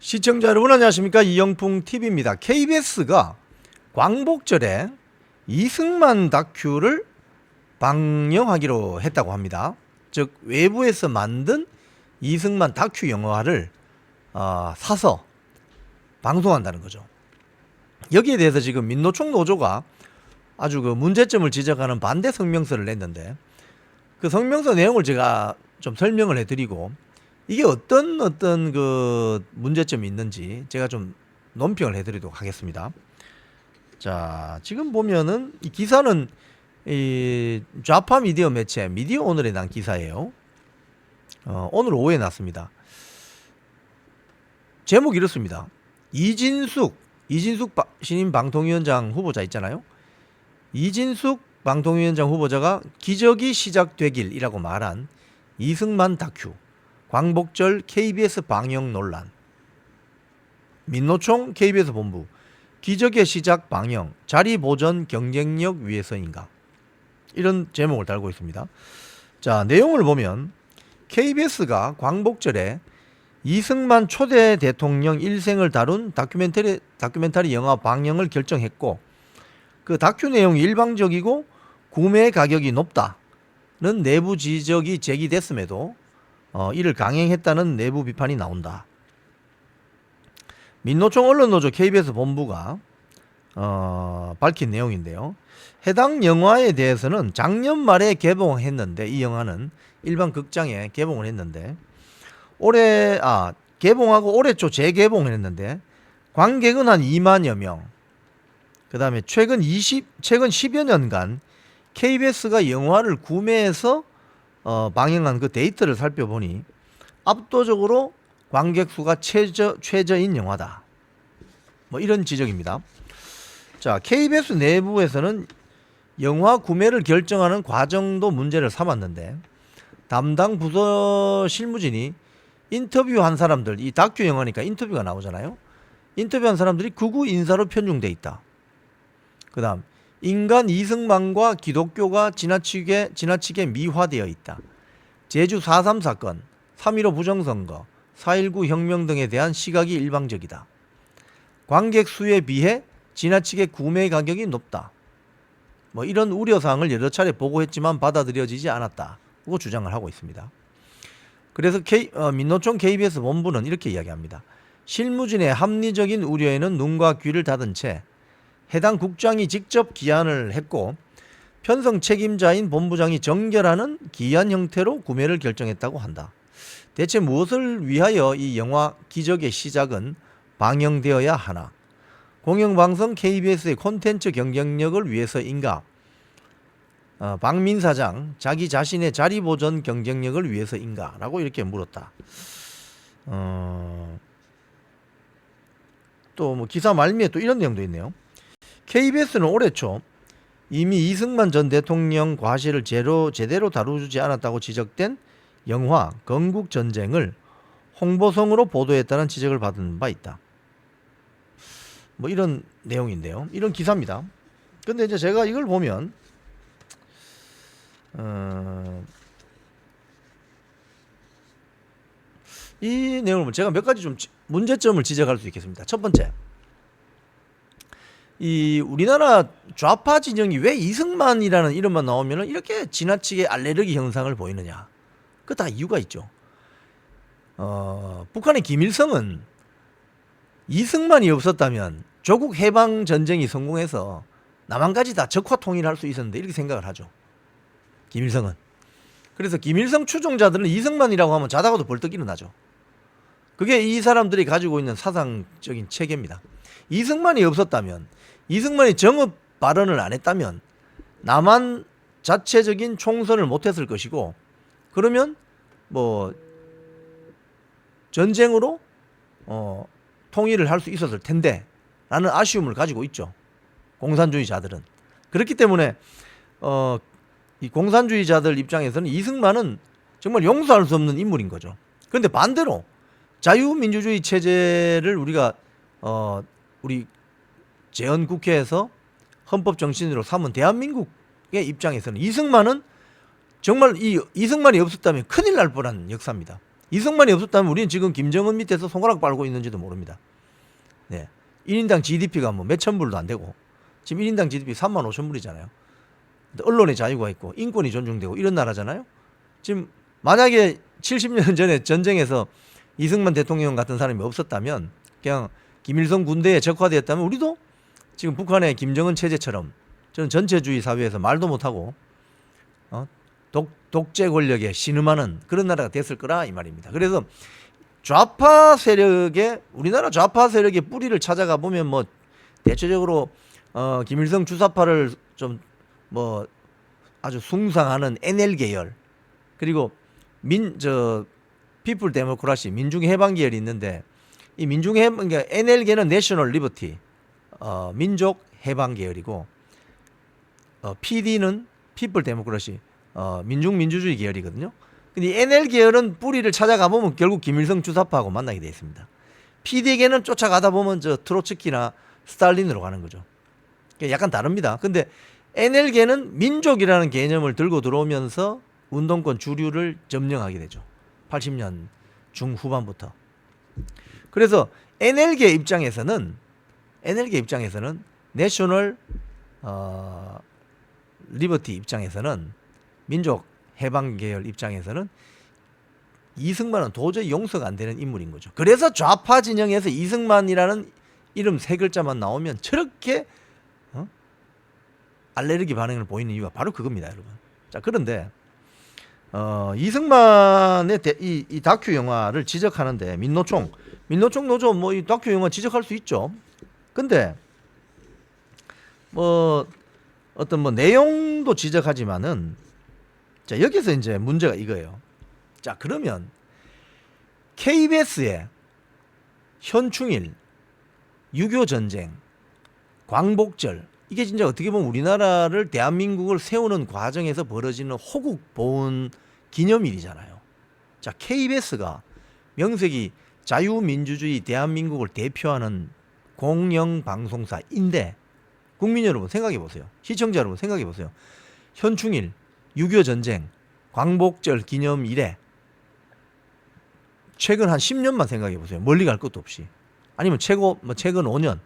시청자 여러분 안녕하십니까, 이영풍 TV입니다. KBS가 광복절에 이승만 다큐를 방영하기로 했다고 합니다. 즉 외부에서 만든 이승만 다큐 영화를 사서 방송한다는 거죠. 여기에 대해서 지금 민노총 노조가 아주 그 문제점을 지적하는 반대 성명서를 냈는데, 그 성명서 내용을 제가 좀 설명을 해드리고 이게 어떤 그 문제점이 있는지 제가 좀 논평을 해드리도록 하겠습니다. 자, 지금 보면은 이 기사는 이 좌파 미디어 매체 미디어 오늘에 난 기사예요. 오늘 오후에 났습니다. 제목이 이렇습니다. 이진숙 신임 방통위원장 후보자 있잖아요. 이진숙 방통위원장 후보자가 기적이 시작되길이라고 말한 이승만 다큐 광복절 KBS 방영 논란. 민노총 KBS 본부 기적의 시작 방영 자리 보전 경쟁력 위해서인가, 이런 제목을 달고 있습니다. 자, 내용을 보면 KBS가 광복절에 이승만 초대 대통령 일생을 다룬 다큐멘터리 영화 방영을 결정했고, 그 다큐 내용이 일방적이고 구매 가격이 높다는 내부 지적이 제기됐음에도 이를 강행했다는 내부 비판이 나온다. 민노총 언론노조 KBS 본부가 밝힌 내용인데요. 해당 영화에 대해서는 작년 말에 개봉했는데, 이 영화는 일반 극장에 개봉을 했는데 개봉하고 올해 초 재개봉을 했는데 관객은 한 2만여 명. 그 다음에 최근 10여 년간 KBS가 영화를 구매해서 방영한 그 데이터를 살펴보니 압도적으로 관객 수가 최저인 영화다. 뭐 이런 지적입니다. 자, KBS 내부에서는 영화 구매를 결정하는 과정도 문제를 삼았는데, 담당 부서 실무진이 인터뷰한 사람들, 이 다큐 영화니까 인터뷰가 나오잖아요. 인터뷰한 사람들이 극우 인사로 편중돼 있다. 그 다음 인간 이승만과 기독교가 지나치게 미화되어 있다. 제주 4.3 사건, 3.15 부정선거, 4.19 혁명 등에 대한 시각이 일방적이다. 관객 수에 비해 지나치게 구매 가격이 높다. 뭐 이런 우려사항을 여러 차례 보고했지만 받아들여지지 않았다고 주장을 하고 있습니다. 그래서 민노총 KBS 본부는 이렇게 이야기합니다. 실무진의 합리적인 우려에는 눈과 귀를 닫은 채 해당 국장이 직접 기한을 했고 편성 책임자인 본부장이 정결하는 기한 형태로 구매를 결정했다고 한다. 대체 무엇을 위하여 이 영화 기적의 시작은 방영되어야 하나? 공영방송 KBS의 콘텐츠 경쟁력을 위해서인가? 박민 사장 자기 자신의 자리 보전 경쟁력을 위해서인가? 라고 이렇게 물었다. 또 뭐 기사 말미에 또 이런 내용도 있네요. KBS는 올해 초 이미 이승만 전 대통령 과실을 제대로 다루지 않았다고 지적된 영화 건국전쟁을 홍보성으로 보도했다는 지적을 받은 바 있다. 뭐 이런 내용인데요. 이런 기사입니다. 근데 이제 제가 이걸 보면 이 내용을 보면 제가 몇 가지 좀 문제점을 지적할 수 있겠습니다. 첫 번째, 이 우리나라 좌파 진영이 왜 이승만이라는 이름만 나오면 이렇게 지나치게 알레르기 현상을 보이느냐? 그 다 이유가 있죠. 북한의 김일성은 이승만이 없었다면 조국 해방 전쟁이 성공해서 남한까지 다 적화 통일할 수 있었는데, 이렇게 생각을 하죠. 김일성은. 그래서 김일성 추종자들은 이승만이라고 하면 자다가도 벌떡 일어나죠. 그게 이 사람들이 가지고 있는 사상적인 체계입니다. 이승만이 없었다면, 이승만이 정읍 발언을 안 했다면 남한 자체적인 총선을 못했을 것이고, 그러면 뭐 전쟁으로 통일을 할 수 있었을 텐데 라는 아쉬움을 가지고 있죠, 공산주의자들은. 그렇기 때문에 이 공산주의자들 입장에서는 이승만은 정말 용서할 수 없는 인물인 거죠. 그런데 반대로 자유민주주의 체제를 우리가 우리 재헌국회에서 헌법 정신으로 삼은 대한민국의 입장에서는 이승만은 정말 이승만이 없었다면 큰일 날 뻔한 역사입니다. 이승만이 없었다면 우리는 지금 김정은 밑에서 손가락 빨고 있는지도 모릅니다. 네. 1인당 GDP가 뭐 몇천 불도 안 되고 지금 1인당 GDP 3만 5천 불이잖아요. 언론의 자유가 있고 인권이 존중되고 이런 나라잖아요. 지금 만약에 70년 전에 전쟁에서 이승만 대통령 같은 사람이 없었다면 그냥 김일성 군대에 적화되었다면 우리도 지금 북한의 김정은 체제처럼 저는 전체주의 사회에서 말도 못하고 독재 권력에 신음하는 그런 나라가 됐을 거라 이 말입니다. 그래서 좌파 세력의 우리나라 좌파 세력의 뿌리를 찾아가 보면 뭐 대체적으로 김일성 주사파를 좀 뭐 아주 숭상하는 NL 계열 그리고 피플 데모크라시 민중 해방 계열이 있는데 이 민중 해방 그러니까 NL계는 내셔널 리버티 민족 해방 계열이고 PD는 피플 데모크라시 민중 민주주의 계열이거든요. 근데 이 NL 계열은 뿌리를 찾아가 보면 결국 김일성 주사파하고 만나게 돼 있습니다. PD계는 쫓아가다 보면 저 트로츠키나 스탈린으로 가는 거죠. 약간 다릅니다. 근데 NL계는 민족이라는 개념을 들고 들어오면서 운동권 주류를 점령하게 되죠. 80년 중후반부터. 그래서 NL계 입장에서는 내셔널 리버티 입장에서는 민족 해방 계열 입장에서는 이승만은 도저히 용서가 안 되는 인물인 거죠. 그래서 좌파 진영에서 이승만이라는 이름 세 글자만 나오면 저렇게 알레르기 반응을 보이는 이유가 바로 그겁니다, 여러분. 자, 그런데 이승만의 이 다큐 영화를 지적하는데 민노총 노조 뭐 이 다큐 영화 지적할 수 있죠. 근데 뭐 어떤 뭐 내용도 지적하지만은 자, 여기서 이제 문제가 이거예요. 자, 그러면 KBS에 현충일, 6.25 전쟁, 광복절 이게 진짜 어떻게 보면 우리나라를 대한민국을 세우는 과정에서 벌어지는 호국 보훈 기념일이잖아요. 자, KBS가 명색이 자유민주주의 대한민국을 대표하는 공영방송사인데 국민 여러분 생각해 보세요. 시청자 여러분 생각해 보세요. 현충일, 6.25 전쟁, 광복절 기념일에 최근 한 10년만 생각해 보세요. 멀리 갈 것도 없이. 아니면 최근 5년.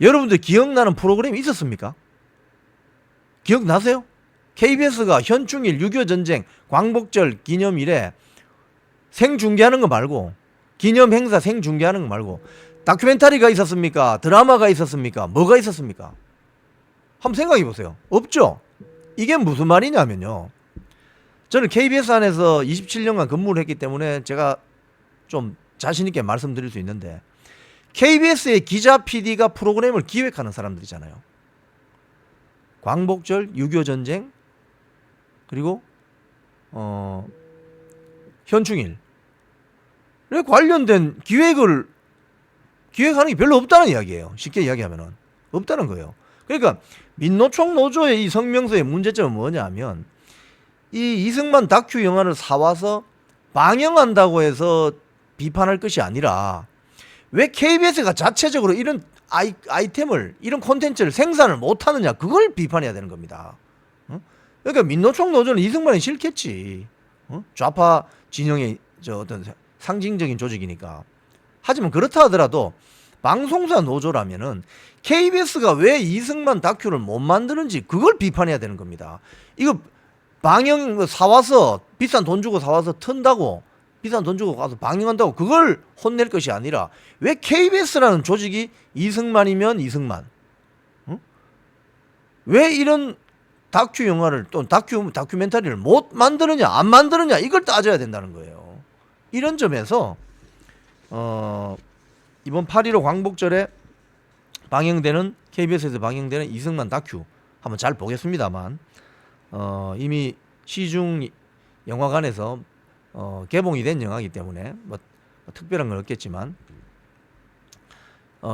여러분들 기억나는 프로그램이 있었습니까? 기억나세요? KBS가 현충일, 6.25 전쟁, 광복절 기념일에 생중계하는 거 말고 기념행사 생중계하는 거 말고 다큐멘터리가 있었습니까? 드라마가 있었습니까? 뭐가 있었습니까? 한번 생각해 보세요. 없죠? 이게 무슨 말이냐면요. 저는 KBS 안에서 27년간 근무를 했기 때문에 제가 좀 자신 있게 말씀드릴 수 있는데 KBS의 기자 PD가 프로그램을 기획하는 사람들이잖아요. 광복절, 6.25 전쟁, 그리고 현충일 관련된 기획하는 게 별로 없다는 이야기예요. 쉽게 이야기하면은 없다는 거예요. 그러니까 민노총 노조의 이 성명서의 문제점은 뭐냐면 이 이승만 다큐 영화를 사와서 방영한다고 해서 비판할 것이 아니라 왜 KBS가 자체적으로 이런 아이템을 이런 콘텐츠를 생산을 못하느냐 그걸 비판해야 되는 겁니다. 그러니까 민노총 노조는 이승만이 싫겠지. 좌파 진영의 어떤 상징적인 조직이니까. 하지만 그렇다 하더라도 방송사 노조라면은 KBS가 왜 이승만 다큐를 못 만드는지 그걸 비판해야 되는 겁니다. 이거 방영 사와서 비싼 돈 주고 사와서 튼다고 비싼 돈 주고 가서 방영한다고 그걸 혼낼 것이 아니라 왜 KBS라는 조직이 이승만이면 이승만 왜 이런 다큐 영화를 또 다큐멘터리를 못 만드느냐 안 만드느냐 이걸 따져야 된다는 거예요. 이런 점에서 이번 8.15 광복절에 방영되는 KBS에서 방영되는 이승만 다큐 한번 잘 보겠습니다만 이미 시중 영화관에서 개봉이 된 영화이기 때문에 뭐 특별한 건 없겠지만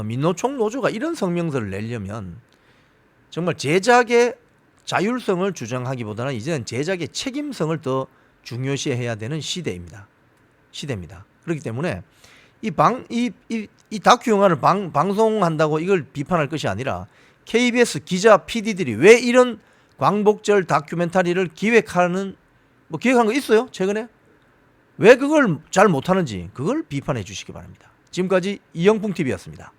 민노총 노조가 이런 성명서를 내려면 정말 제작의 자율성을 주장하기보다는 이제는 제작의 책임성을 더 중요시해야 되는 시대입니다. 그렇기 때문에 이 다큐 영화를 방송한다고 이걸 비판할 것이 아니라 KBS 기자 PD들이 왜 이런 광복절 다큐멘터리를 기획한 거 있어요? 최근에? 왜 그걸 잘 못하는지 그걸 비판해 주시기 바랍니다. 지금까지 이영풍TV였습니다.